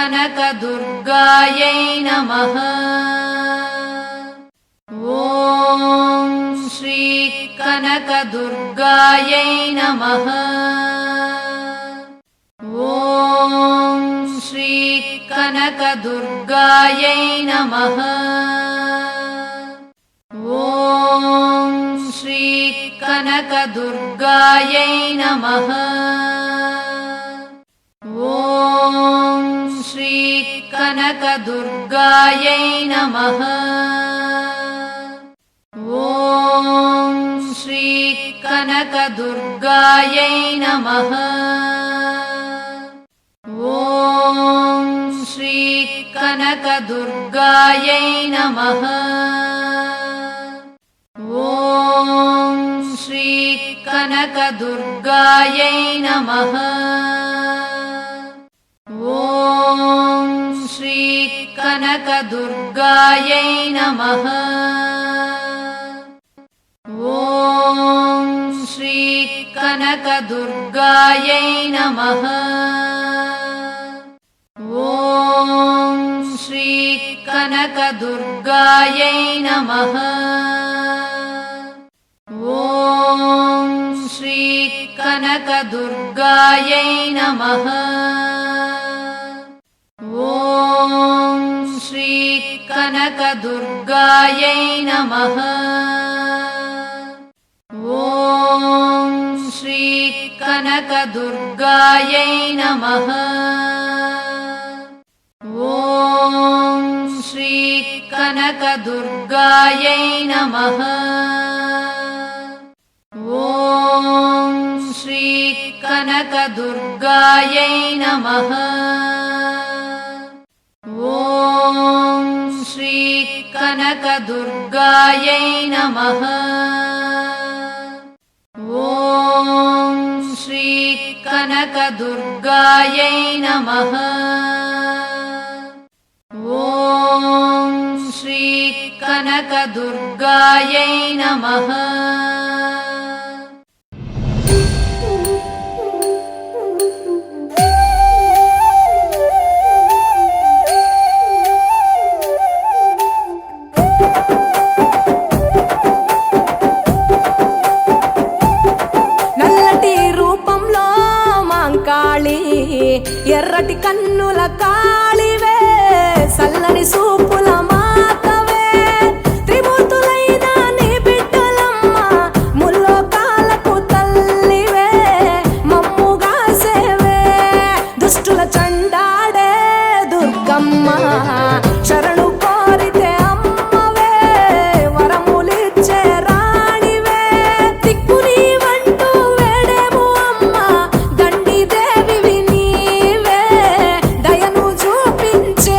कनकदुर्गायै नमः। ॐ श्री कनकदुर्गायै नमः। ॐ श्री कनकदुर्गायै नमः। ॐ श्री कनकदुर्गायै नमः। ॐ श्री कनकदुर्गायै नमः। ॐ श्री कनकदुर्गायै नमः। ॐ श्री कनकदुर्गायै नमः। ॐ श्री कनकदुर्गायै नमः। ॐ श्री कनकदुर्गायै नमः। ॐ श्री कनकदुर्गायै नमः। ॐ श्री कनकदुर्गायै नमः। ॐ श्री कनकदुर्गायै नमः। ॐ श्री कनकदुर्गायै नमः। ॐ श्री कनकदुर्गायै नमः। ॐ श्री कनकदुर्गायै नमः। ॐ श्री कनकदुर्गायै नमः। ॐ श्री कनकदुर्गायै नमः। ॐ श्री कनकदुर्गायै नमः। ॐ श्री कनकदुर्गायै नमः। ఎర్రటి కన్నుల కాళివే సల్లని సూపుల మాతవే త్రిమూర్తులైన నీ బిడ్డలమ్మ ముల్లోకాలకు తల్లివే మమ్ముగా సేవే దుష్టుల చండాడే దుర్గమ్మ శరణు కోరితే అమ్మవే వరములిచ్చే రాణివే దిక్కు నీవంటూ వేడేము అమ్మ దండి దేవివి నీవే దయను చూపించే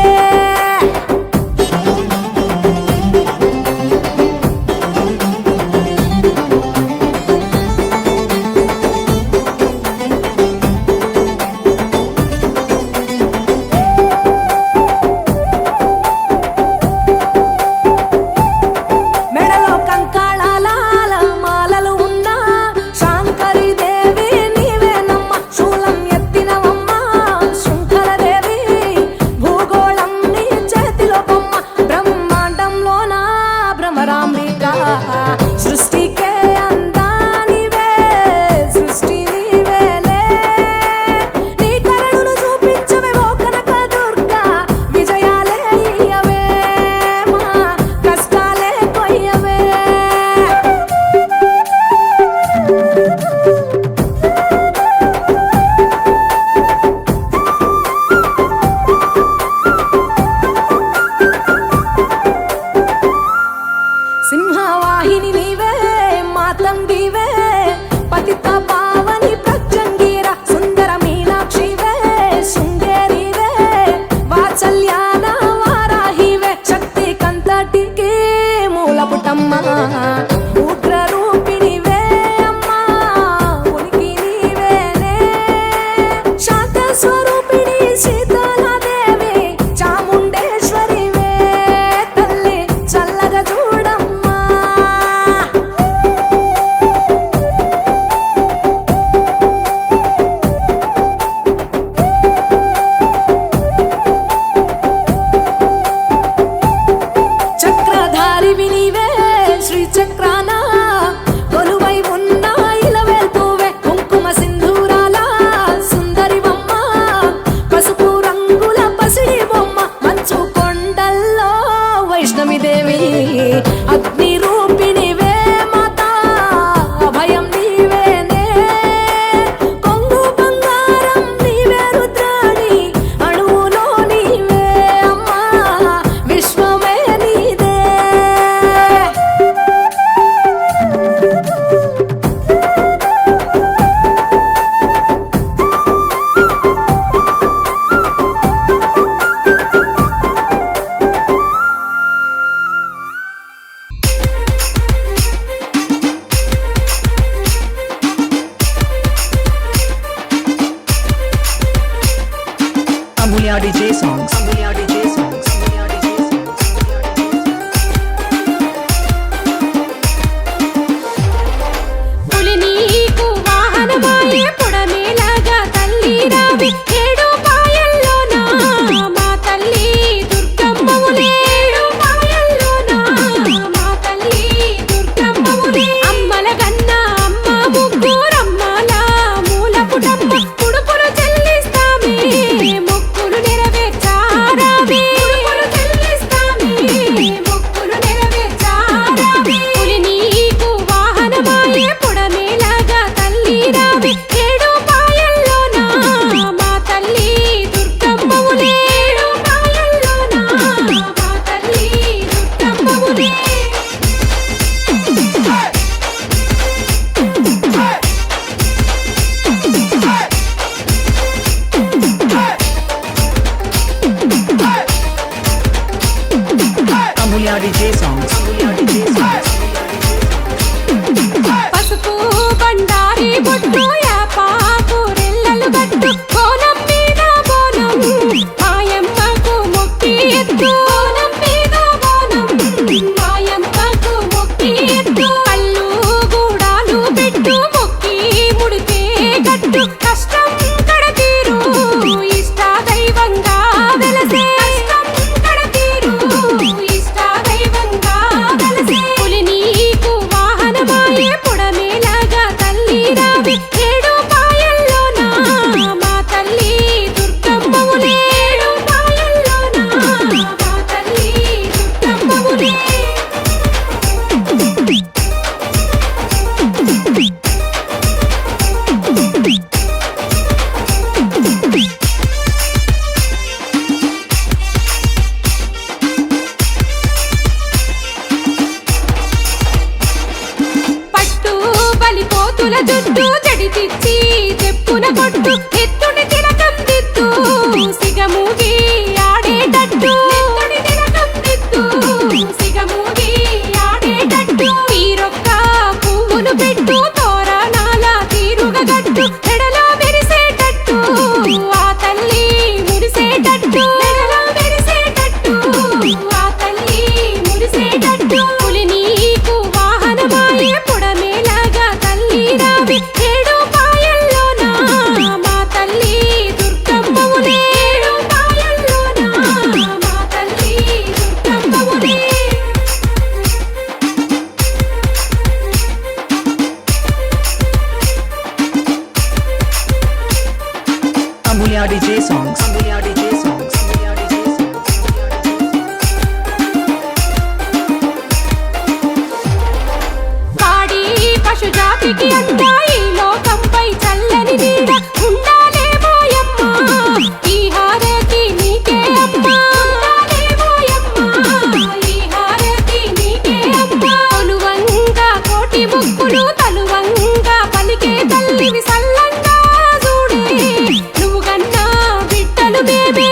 Amulya DJ songs. Amulya DJ songs. Amulya DJ songs. పులి నీకు వాహనమాయే పుడమేలాగా తల్లి రావి ఏడు పాయల్లోన మా తల్లి దుర్గమ్మవులే ఏడు పాయల్లోన మా తల్లి దుర్గమ్మవులే అమ్మల గన్న అమ్మ ముగ్గురమ్మల మూల పుటమ్మ పుడుపులు చెల్లిస్తామే మొక్కులు నెరవేర్చారావే పుడుపులు చెల్లిస్తామే మొక్కులు నెరవేర్చారావే పులి నీకు వాహనమాయే పుడమేలాగా తల్లి రావి ఏడు పాయల్లోన మా తల్లి దుర్గమ్మవులే ఏడు పాయల్లోన మా తల్లి దుర్గమ్మవులే Amulya DJ songs. Amulya DJ songs. పసుపు బండారి బొట్టు యాపాకు రెల్లలు గట్టు కోనం మీద బోనం మాయమ్మకు మొక్కి ఎత్తు కోనం మీద బోనం మాయమ్మకు మొక్కి ఎత్తు కళ్ళు గూడాలు పెట్టు మొక్కి ముడితే గట్టు కష్టం కడతీరు ఇష్ట దైవంగా వెలసే కష్టం కడతీరు ఇష్ట దైవంగా వెలసే పులి నీకు వాహనమాయే పుడమేలాగా తల్లి రావి ఏడు పాయల్లోన మా తల్లి దుర్గమ్మవులే ఏడు పాయల్లోన మా తల్లి దుర్గమ్మవులే పట్టు బలిపోతుల జుట్టు జడితిచ్చి చెప్పున కొట్టు ఎత్తుడి తిలకం దిద్దు సిగమూగి ఆడేటట్టు ఎత్తుడి తిలకం దిద్దు సిగమూగి ఆడేటట్టు తీరొక్క పువ్వులు పెట్టు తోరణాల తీరుగా గట్టు మెడలో మెరిసేటట్టు ఆ తల్లి మురిసేటట్టు మెడలో మెరిసేటట్టు ఆ తల్లి మురిసేటట్టు పులి నీకు వాహనమాయే పుడమేలాగా తల్లి రావి ఏడు పాయల్లోన మా తల్లి దుర్గమ్మవులే ఏడు పాయల్లోన మా తల్లి దుర్గమ్మవులే Amulya DJ songs. Amulya DJ songs. Amulya DJ songs. పాడి పశు జాతికి అంతా ఈ లోకంపై చల్లని నీడ ఉండాలేమోయమ్మ ఈ హారతి నీకే అమ్మ ఉండాలేమోయమ్మ ఈ హారతి నీకే అమ్మ కొలువంగా కోటి ముక్కులు తలువంగా పలికే తల్లివి సల్లంగా చూడే నువ్వు కన్నా బిడ్డలు మేమే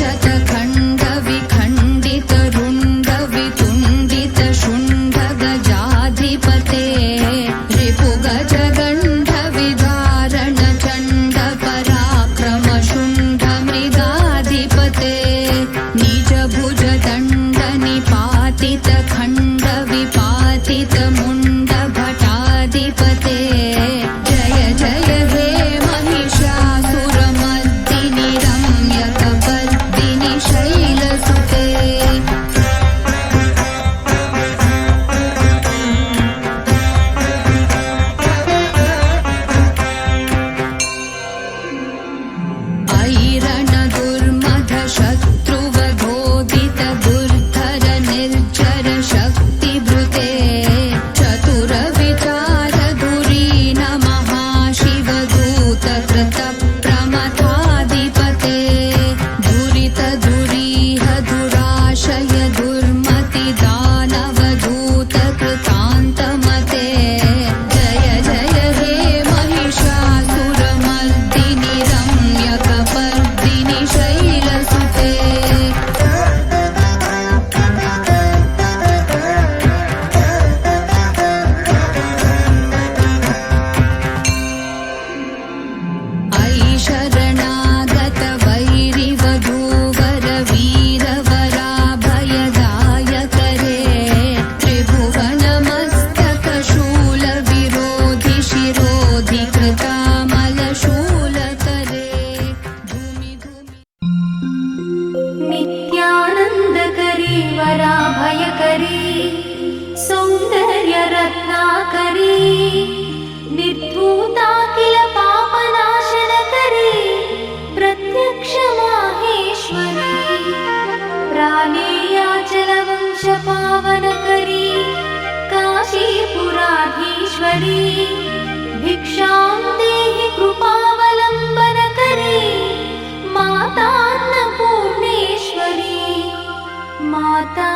शतखण्ड विखण्डित रुण्ड वितुण्डित शुण्ड गजाधिपते रिपुगज गण्ड विदारण चण्ड पराक्रम शुण्ड मृगाधिपते निज भुज दण्ड निपातित खण्ड विपातित मुण्ड भटाधिपते जय जय हे महिषासुरमर्दिनि रम्यकपर्दिनि शैलसुते ऐरण दुर्मध शत्रुवधोदित दुर्धर निर्जर शक्तिभृते चतुर विचार धुरीन महाशिवदूत कृत प्रमथाधिपते दुरित दुरीह दुराशय दुर्मति दानवदूत कृतान्तमते जय जय हे महिषासुरमर्दिनि रम्यकपर्दिनि शैलसुते ऐ शरणागत वैरिवधूवर वीरवराभयदायकरे त्रिभुवनमस्तकशूल विरोधि शिरोधि कृतामलशूलतरे धूमि धूमि नित्यानन्दकरी वराभयकरी सौन्दर्यरत्नाकरी निर्धूता किल पापनाशनकरी प्रत्यक्ष माहेश्वरी प्राणेयाचलवंशपावनकरी काशीपुराधीश्वरी भिक्षां देहि कृपावलम्बनकरी मातान्नपूर्णेश्वरी माता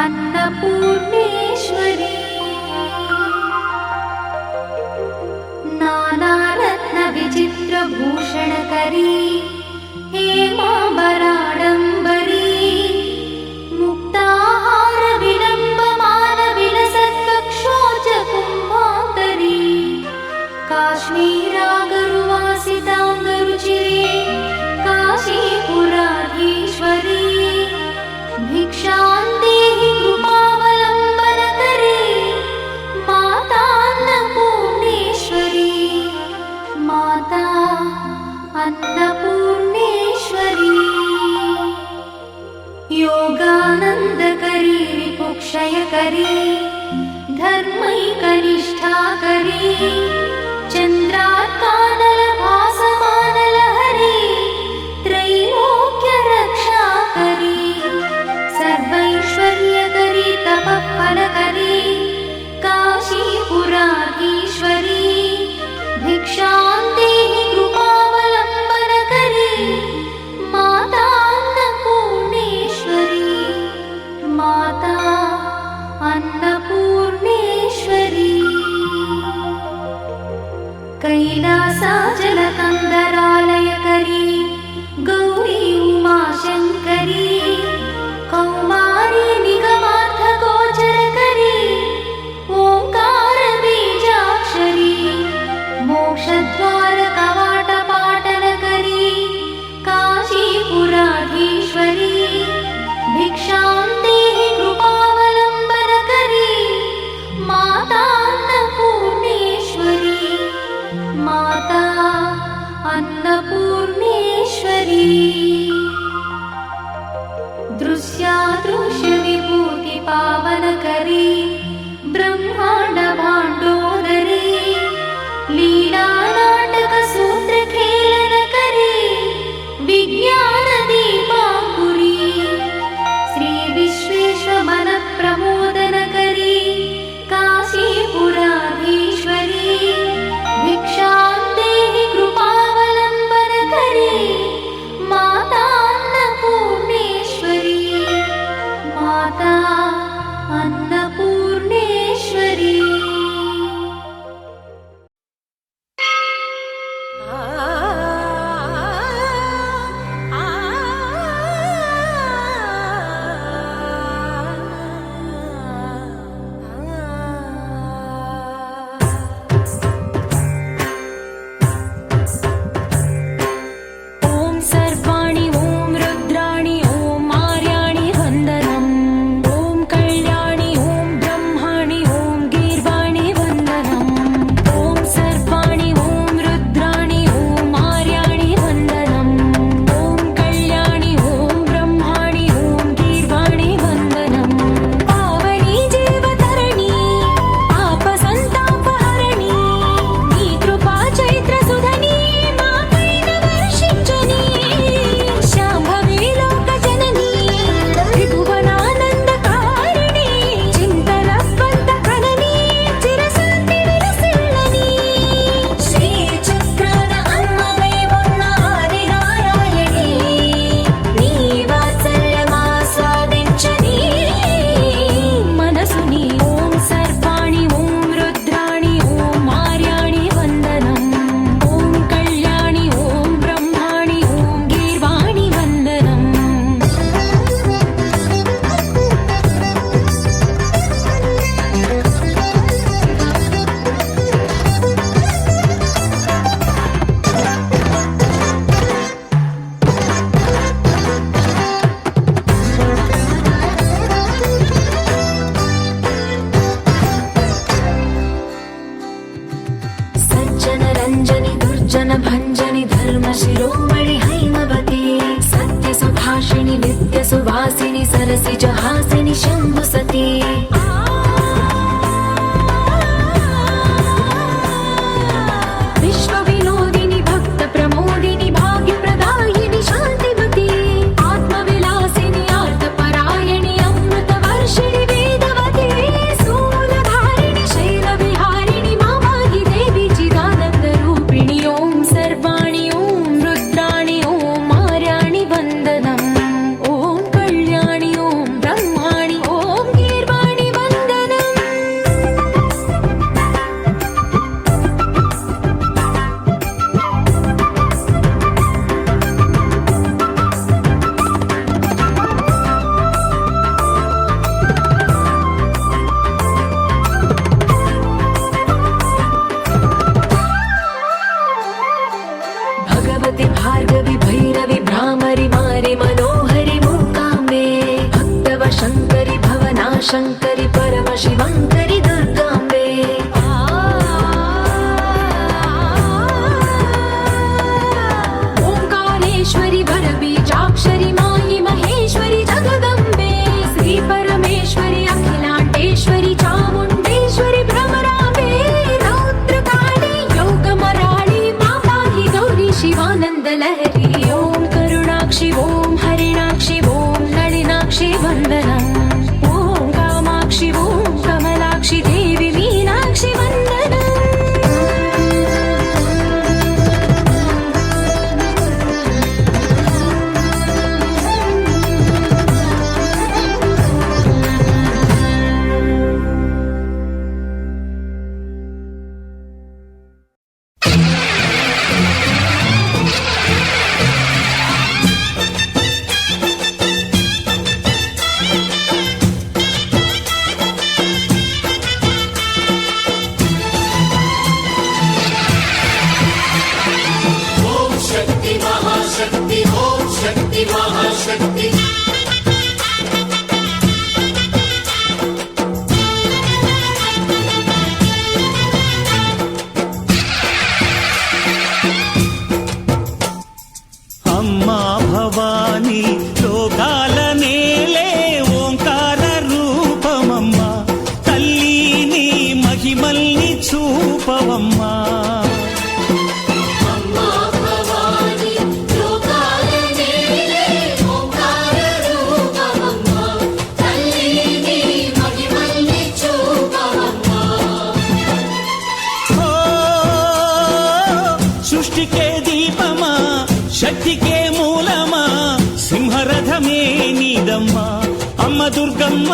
अन्नपूर्णेश्वरी नानारत्नविचित्रभूषणकरी हेमाम्बराडम्बरी मुक्ताहार विलम्बमानविलसत्कक्षोजकुम्भान्तरी काश्मीरागरुवासिताङ्गरुचिरे काशीपुराधीश्वरी भिक्षां देहि कृपावलम्बनकरी मातान्नपूर्णेश्वरी माता अन्नपूर्णेश्वरी योगानन्दकरी रिपुक्षयकरी धर्मैकनिष्ठाकरी चन्द्रात्कानलभासमानलहरी त्रैलोक्यरक्षाकरी सर्वैश्वर्यकरी तपःफलकरी काशीपुराधीश्वरी भिक्षां देहि कृपावलम्बनकरी मातान्नपूर्णेश्वरी माता अन्नपूर्णेश्वरी कैलासाचलकन्दरालयकरी गौरी उमाशङ्करी कौमारी निगमार्थगोचरकरी ओङ्कारबीजाक्षरी मोक्षद्वारकवाटपाटनकरी काशीपुराधीश्वरी भिक्षां देहि कृपावलम्बनकरी मातान्नपूर्णेश्वरी माता अन्नपूर्णेश्वरी दृश्यादृश्यविभूतिपावनकरी ब्रह्माण्डभाण्डोदरी लीलानाटकसूत्रखेलनकरी विज्ञानदीपाङ्कुरी श्रीविश्वेश्वमनप्रमोदनकरी काशीपुराधीश्वरी भिक्षां देहि कृपावलम्बनकरी माता शिरोमणि हैमवते सत्यसुभाषिणि नित्यसुवासिनि सरसिजहासिनि शम्भुसती विश्वविनोदिनि भक्तप्रमोदिनि भाग्यप्रदायिनि शान्तिमती आत्मविलासिनि आर्तपरायणि अमृतवर्षिणि वेदवती शूलधारिणि शैलविहारिणि मामाहि देवी चिदानन्दरूपिणि ॐ सर्वाणि ॐ रुद्राणि ॐ मार्याणि वन्दनम् ॐ कल्याणि ॐ ब्रह्माणि ॐ गीर्वाणि वन्दनम् भगवति भार्गवि भैरवि भ्रामरि मारि मनोहरि मूकाम्बे भक्तव शङ्करि भवनाशङ्करि परमशिवङ्करि दुर्गाम्बे ओङ्कारेश्वरि वरबीजाक्षरि मायि महेश्वरि जगदम्बे श्रीपरमेश्वरि अखिलाण्डेश्वरि चामुण्डेश्वरि भ्रमराम्बे रौद्रकाली योगमराळि माताहि गौरी शिवानन्दलहरी ॐ करुणाक्षि ॐ हरिणाक्षि ॐ नलिनाक्षि वन्दनम् ॐ कामाक्षि ॐ कमलाक्षि देवि मीनाक्षि वन्दनम् అమ్మా భవాని లోకాల నేలే ఓంకార రూపమమ్మా తల్లిని మహిమల్ని చూపవమ్మా ఓ, సృష్టికే దీపమా శక్తికే మూలమా సింహరథమే నీదమ్మా అమ్మ దుర్గమ్మ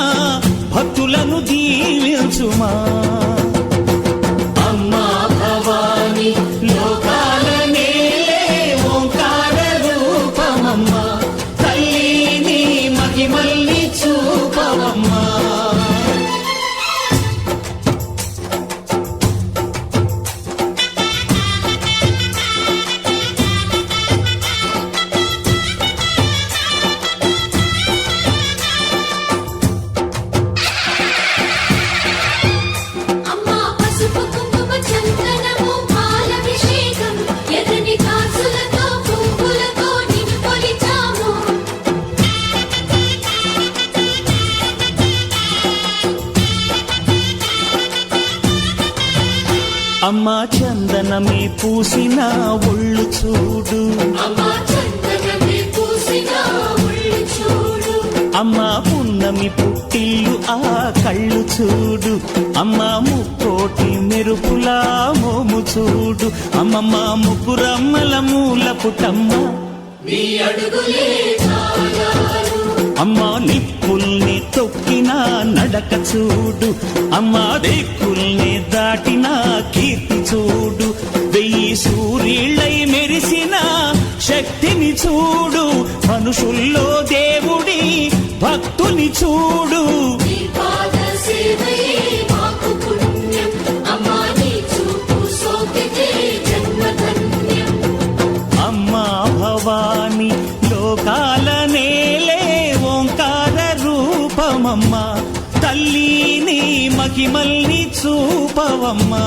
భక్తులను దీవించుమా అమ్మా భవాని లోకాల నేలే ఓంకార రూపమమ్మా తల్లిని మహిమల్ని చూపవమ్మా అమ్మా పసుపు కుంకుమ చందనము పాలభిషేకం ఎర్రని కాసులతో పువ్వులతో నిన్ను కొలిచాము అమ్మా చందనమే పూసిన ఒళ్ళు చూడు అమ్మా చందనమే పూసిన ఒళ్ళు చూడు అమ్మా పున్నమి పుట్టిల్లు ఆ కళ్ళు చూడు అమ్మా ముక్కోటి మెరుపులా మోము చూడు అమ్మమ్మ ముగ్గురమ్మల మూల పుటమ్మ నీ అడుగులే చాలారు అమ్మా నిప్పుల్ని తొక్కిన నడక చూడు అమ్మా దిక్కుల్ని దాటిన కీర్తి చూడు వెయ్యి సూర్యుళ్ళై మెరిసిన శక్తిని చూడు మనుషుల్లో దేవుడి భక్తుని చూడు నీ పాద సేవయే మాకు పుణ్యం అమ్మా నీ చూపు సోకితే జన్మధన్యం అమ్మా భవాని లోకాల నేలే ఓంకార రూపమమ్మా తల్లిని మహిమల్ని చూపవమ్మా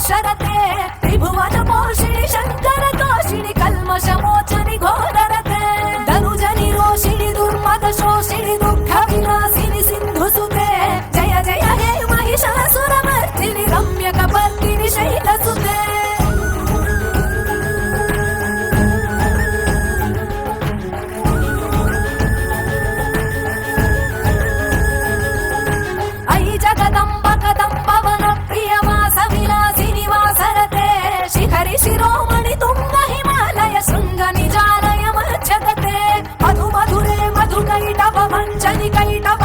क्षरते त्रिभुवन पोषिणि शङ्कर तोषिणि कल्मषमोचनि घोररते धनुजनि रोषिणि दुर्मद शोषिणि दुःख विनाशिनि सिन्धुसुते जय जय हे महिषासुरमर्दिनि रम्यकपर्दिनि शैलसुते अयि जगदम्ब कदम्ब वन प्रियवास विलासिनि वासरते शिखरि शिरोमणि तुङ्ग हिमालय शृङ्ग निजालय मज्जगते मधु मधुरे मधु कैटभ मञ्जनि कैटभ